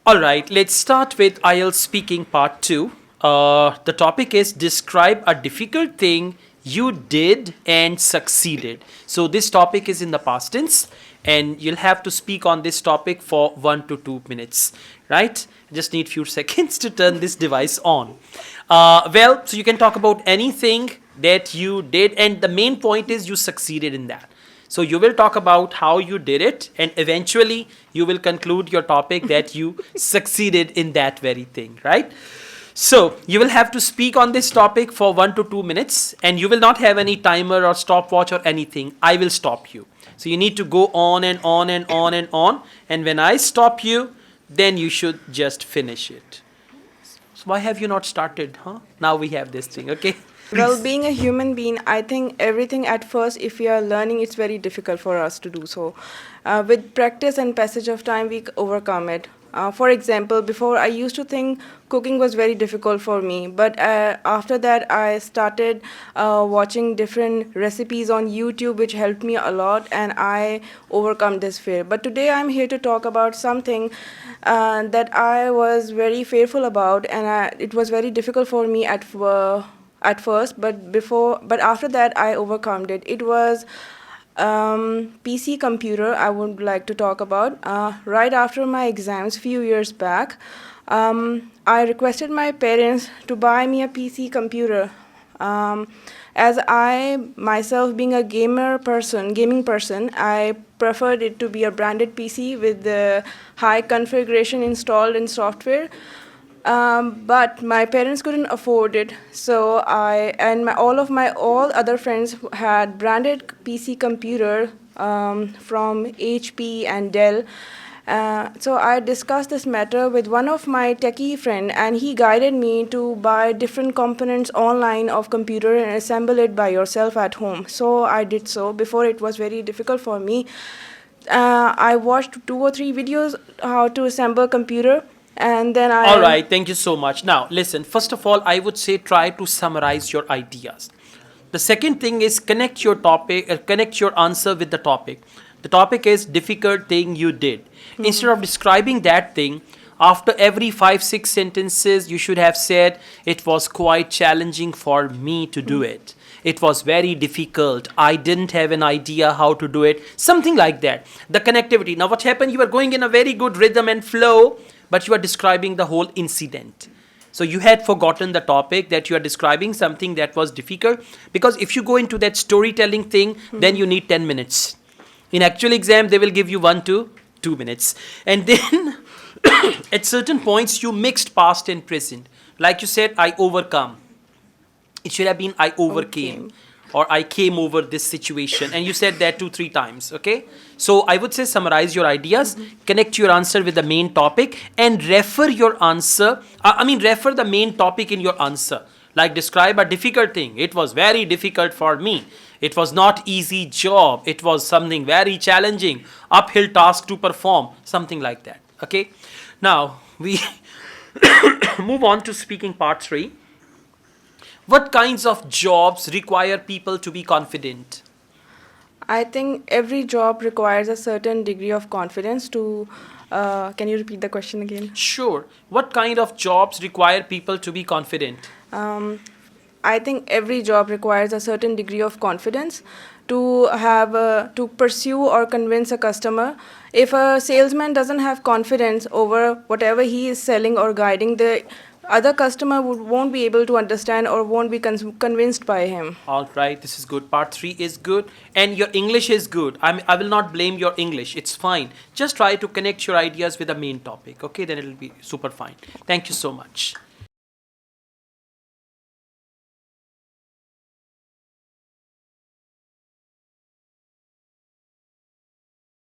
All right, let's start with Ielts speaking part 2. The topic is describe a difficult thing you did and succeeded. So this topic is in the past tense and you'll have to speak on this topic for 1 to 2 minutes, right? Just need few seconds to turn this device on. So you can talk about anything that you did, and the main point is you succeeded in that. So you will talk about how you did it, and eventually you will conclude your topic that you succeeded in that very thing, right? So you will have to speak on this topic for 1 to 2 minutes, and you will not have any timer or stopwatch or anything. I will stop you. So you need to go on and on and on and on, and when I stop you, then you should just finish it. So why have you not started, huh? Now we have this thing, okay? Well, being a human being, I think everything at first, if we are learning, it's very difficult for us to do so. With practice and passage of time, we overcome it. For example, before I used to think cooking was very difficult for me, but after that I started watching different recipes on YouTube, which helped me a lot, and I overcome this fear. But today I'm here to talk about something that I was very fearful about, and it was very difficult for me at first, but after that I overcome it. It was PC computer I would like to talk about. Right after my exams few years back, I requested my parents to buy me a PC computer. As I myself being a gaming person, I preferred it to be a branded PC with the high configuration installed in software. But my parents couldn't afford it, so all other friends had branded PC computer from HP and Dell. So I discussed this matter with one of my techie friend, and he guided me to buy different components online of computer and assemble it by yourself at home. So I did so. Before, it was very difficult for me. I watched 2 or 3 videos how to assemble computer. And then All right, thank you so much. Now, listen, first of all, I would say try to summarize your ideas. The second thing is connect your topic, connect your answer with the topic. The topic is difficult thing you did. Instead of describing that thing, after every 5, 6 sentences, you should have said, it was quite challenging for me to do it. It was very difficult. I didn't have an idea how to do it. Something like that. The connectivity. Now, what happened? You were going in a very good rhythm and flow, but you are describing the whole incident. So you had forgotten the topic, that you are describing something that was difficult, because if you go into that storytelling thing, then you need 10 minutes. In actual exam, they will give you 1 to 2 minutes. And then at certain points, you mixed past and present. Like you said, I overcome. It should have been I overcame. Or I came over this situation, and you said that 2, 3 times, okay? So I would say summarize your ideas, connect your answer with the main topic, and refer your answer, refer the main topic in your answer. Like describe a difficult thing. It was very difficult for me. It was not easy job. It was something very challenging, uphill task to perform, something like that, okay? Now, we move on to speaking part 3. What kinds of jobs require people to be confident? I think every job requires a certain degree of confidence to. Can you repeat the question again? Sure. What kind of jobs require people to be confident? I think every job requires a certain degree of confidence to to pursue or convince a customer. If a salesman doesn't have confidence over whatever he is selling or guiding, the other customer won't be able to understand or won't be convinced by him. All right, this is good. Part 3 is good. And your English is good. I will not blame your English. It's fine. Just try to connect your ideas with the main topic. Okay, then it will be super fine. Thank you so much.